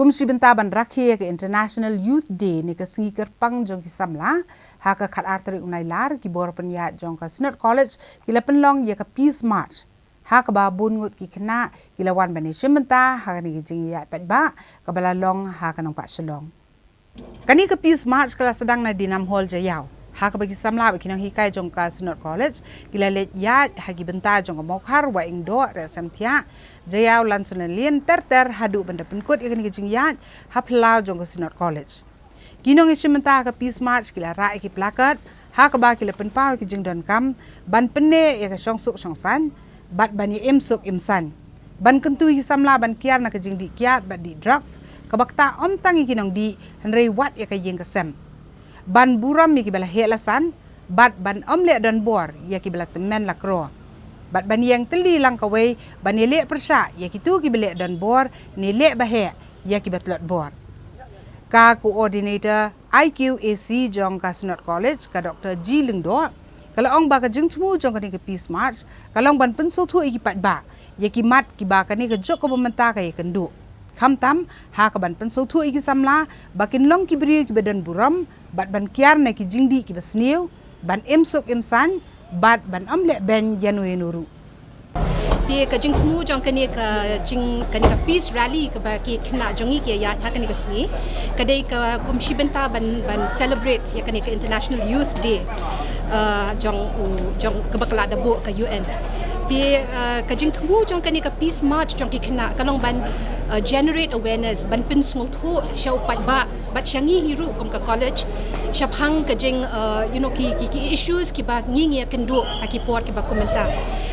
Kumsi benta ban Rakhe ke International Youth Day ni ke sengi kerpang jong ki samla ha ka khat arteri unai lar ki bor penyat jong ka Synod College ki la penlong ya ka Peace March ha ka ba bun ngut ki kena ki la wan bani shimenta ha ni ki jing ya pat ba ka bala long ha ka nong pa shalong kani ke Peace March kala sedang na dinam hall jayau ha ka bagi samla ba kinang hikai jong ka Synod College ki la let ya ha ki benta jong ka mokhar wa ingdo re samthia jayau lansun lien ter hadu benda penkut ikani ke jing ya ha plau jong ka Synod College kinong ishimenta ka Peace March ki la ra ki plakat ha ka ba ki la penpau ki jing don kam ban penne ya ka shong suk shong san bat bani imsuk imsan ban kentui ki samla ban kiar na ka jing di kiat bat di drugs ka bakta om tangi kinong di henrei wat ya ka jing ka sem ban buram mi ki bala helasan bat ban om le don bor ya ki bala temen la kro bat ban yang teli lang kawai ban ni le persha ya ki tu ki bele don bor ni le bahe ya ki batlot bor ka coordinator IQAC jong ka Synod College ka Dr. G Lingdo kalau ong ba ka jing chmu jong ka ni ka Peace March kalau ban penso thu iki pat ba ya ki mat ki ba ka ni ka jok ko bementa ka ya kendu khamtam ha ka ban penso thu iki samla bakin long ki bri ki bedan buram bat ban kiar na ki jingdi ki basniu ban imsuk imsan bat ban omle ben yanu yenuru ti ka jing thmu jong ka ni ka jing ka peace rally ka ba ki khna jongi ki ya tha ka ni ka sni ka dei ka kumshi benta ban celebrate ya ka ni ka International Youth Day jong ka bakla da bo ka UN ti ka jing thmu jong ka ni ka Peace March jong ki khna ka long ban generate awareness ban pin sngo tho shau pat ba bat shangi hiru kum ka college shaphang ka jing ki issues ki ba ngi kendo aki por ki ba komenta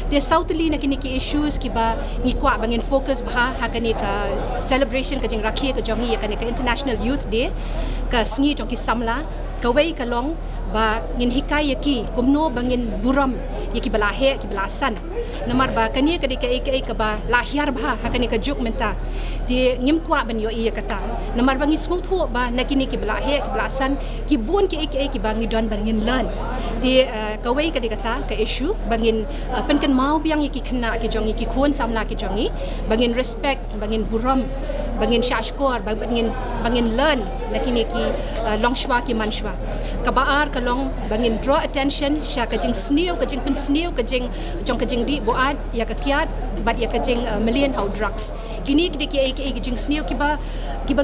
te southly na kini ki issues ki ba ngi kwa bangin focus ba ha ka ni ka celebration ka jing Rakhe ka jongi ka ni ka International Youth Day ka sngi jong ki samla ka wei ka long ba ngin hikai yaki kumno bangin buram yaki bala he ki bala san namar ba kani ka ka ba lahiar ba ha kani ka juk menta di ngim kwa ban yo iya kata namar bangi smooth ho ba nakini ki bala he ki bala san ki bon ki ki bangi don bangin learn di ka wei ka kata ka issue bangin penken mau biang yaki kena ki jongi ki khon samna ki jongi bangin respect bangin buram bangin shashkor bangin learn nakini ki longshwa ki manshwa kabaar kalong bangin draw attention sya kajing snew kajing pin snew kajing jong kajing di boat ya ka kiat bat ya kajing million how drugs kini ki kajing snew kiba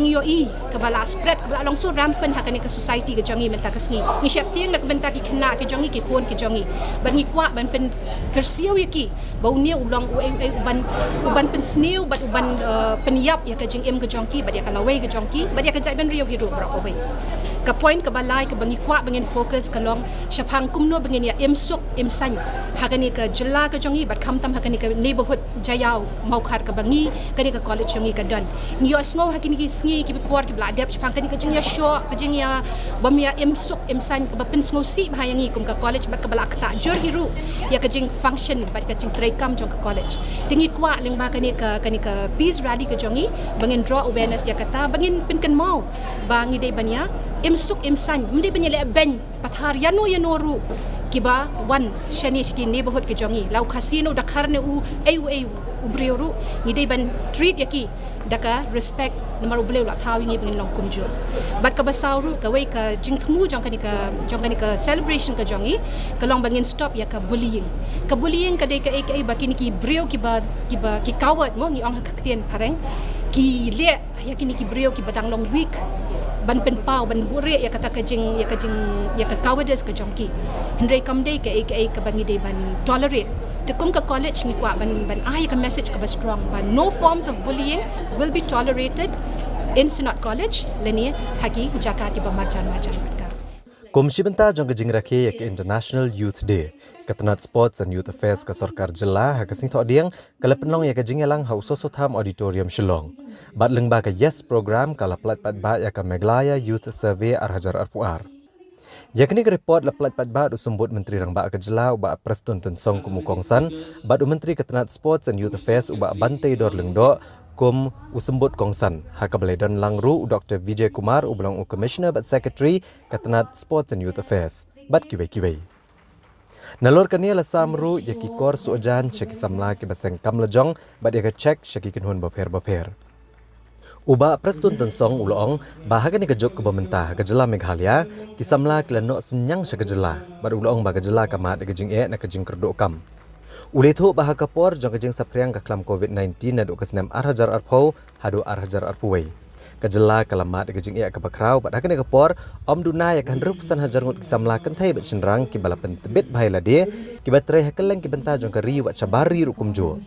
yo i kabala spread kabala long so rampant hakani ka society ka jongi menta kasngi ni syap tiang nak benta ki kena ki jongi ki khon ki jongi ban ngi kwa ban pen kersiaw yaki bau ni ulang uban pen snew bat uban penyap ya kajing em ka jongki bat ya kalawai ka jongki bat ya ka jai ban riau hidup brakawai ka point ka balai ka bangi kwa bangin focus ka long shaphang kumno bangin ya imsuk imsan hakani ka jela ka jongi bat khamtam hakani ka neighborhood jayau maukhar ka bangi kani ka college jongi ka dan ngiyo sngo hakini ki sngi ki por ki bladap shaphang kani ka jing ya show ka jing ya bamya imsuk imsan ka bapin sngo si bahayangi kum ka college bat ka bala ka jor hiru ya ka jing function bat ka jing trekam jong ka college tingi kwa ling ba kani ka peace rally ka jongi bangin draw awareness ya kata bangin pinkan mau bangi dei banya imsuk imsan mende banyale ben pathar yanoru kiba one shani shiki neighborhood ke jongi lau casino dakarne u ubrioru ngidei ban treat yaki daka respect nomor ubleu la thawi ngi bangin long kumju bat ka basauru ka wei ka jingthmu jong kani ka celebration ka jongi ka long bangin stop ya ka bullying ka dei ka bakini ki brio kiba ki coward mo ngi ong haktian pareng ki le yakini ki brio ki badang long week ban penpau ban bure ya kata kajing ya ka cowardice ka jongki hendrei kamdei ka bangi dei ban tolerate te kum ka college ni kwa ban ai ka message ka ba strong ban no forms of bullying will be tolerated in Synod College leni haki jaka ki ba marjan ka Komisi benta jong kajing Rakhe yak International Youth Day Ketenat Sports and Youth Affairs ka Sarkar Jela ha kasing tho diang kala penlong yak kajing yalang ha uso tham auditorium Shillong bat lengba ka yes program kala plat pat ba yak Meglaya Youth Survey arhajar arpuar yakni report la plat pat ba usumbut menteri rang ba ka Jela ba Preston Tensong kumukongsan bat menteri Ketenat Sports and Youth Affairs uba Bante Dor Lengdo kum usembut kongsan hakabledon langru Dr. Vijay Kumar ublong Commissioner but Secretary Ketenat Sports and Youth Affairs bat kiwe nalor kania la samru yaki kor suajan shaki samla ki baseng kam lajong bat yaka check shaki kinhun bapher Uba Prestun Tensong Ulong bahaga ni kejok kebementah kejela Meghalaya kisamla kelano senyang sekejela bar ulong bagajela kamat kejing na kejing kerdokam. Uletho bahaga por jong kejing sapriang kaklam COVID-19 na duk kesenam arhajar arpau hadu arhajar arpuwei. Kejela kalamat kejing kebakrau bahaga ni kapor om duna ya kan rupusan hajar ngut kisamla kentai bet cenderang kibalapen tebet bahai lade kibatrai hakeleng kibenta jong keri wat cabari rukum jo.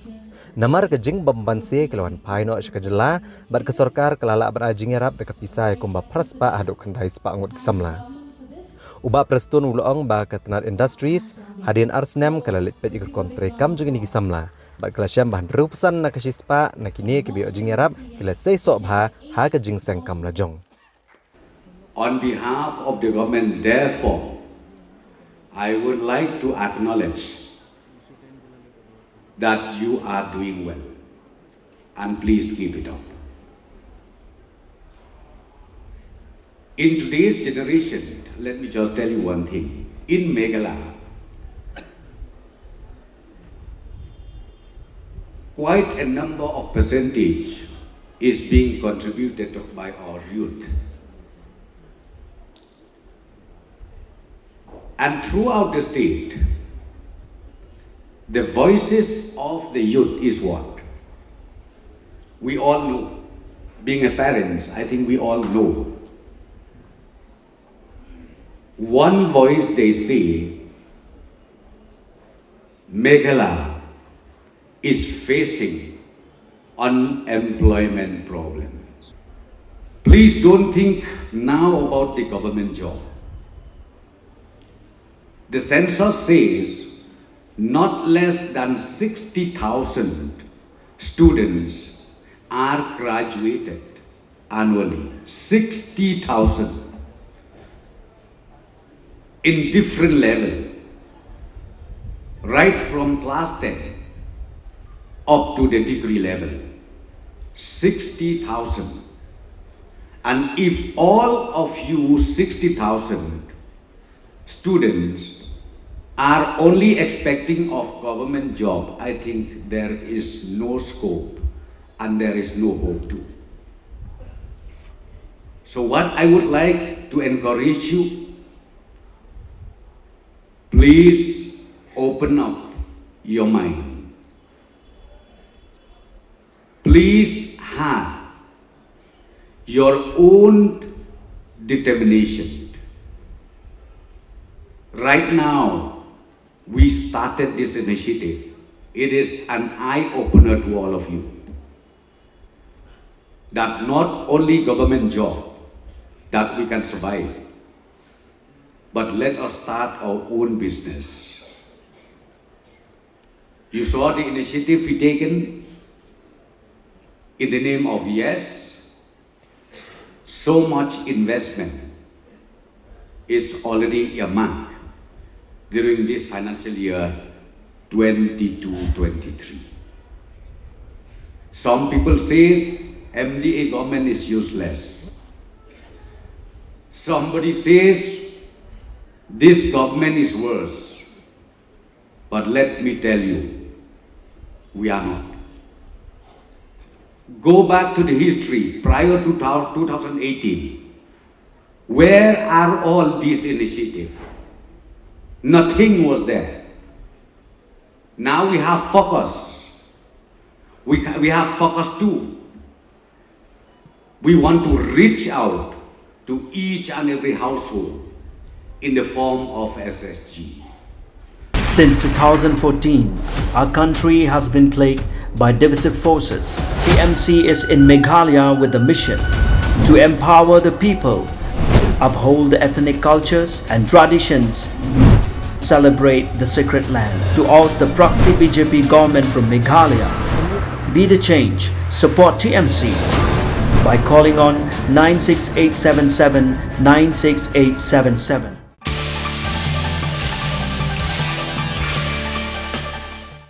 Namar kejing bambanse kelawan paino kejela bat kesorkar kelala berajing yarap dekat pisai kumba praspa haduk kendai spa ngut kisamla. Uba Prestun ulong ba ketenat industries hadin arsnem kelalit pet ikut kontre kam juga ni kisamla. Bat kelasyam bahan rupusan na kasispa na kini kebi ojing yarap kela seisok bha ha kejing sengkam lajong. On behalf of the government, therefore, I would like to acknowledge that you are doing well, and please keep it up. In today's generation, let me just tell you one thing. In Meghalaya, quite a number of percentage is being contributed by our youth. And throughout the state, the voices of the youth is what? We all know. Being a parent, I think we all know. One voice they say, Meghalaya is facing unemployment problem. Please don't think now about the government job. The census says not less than 60,000 students are graduated annually. 60,000 in different level, right from class 10 up to the degree level. 60,000. And if all of you 60,000 students are only expecting of government job, I think there is no scope and there is no hope too. So what I would like to encourage you, please open up your mind. Please have your own determination. Right now, we started this initiative. It is an eye-opener to all of you. That not only government job that we can survive, but let us start our own business. You saw the initiative we taken in the name of yes. So much investment is already earmarked during this financial year 22-23. Some people say MDA government is useless. Somebody says this government is worse. But let me tell you, we are not. Go back to the history prior to 2018. Where are all these initiatives? Nothing was there. Now we have focus. We have focus too. We want to reach out to each and every household in the form of SSG. Since 2014, our country has been plagued by divisive forces. TMC is in Meghalaya with the mission to empower the people, uphold the ethnic cultures and traditions, celebrate the sacred land. To oust the proxy BJP government from Meghalaya, be the change, support TMC by calling on 96877 96877.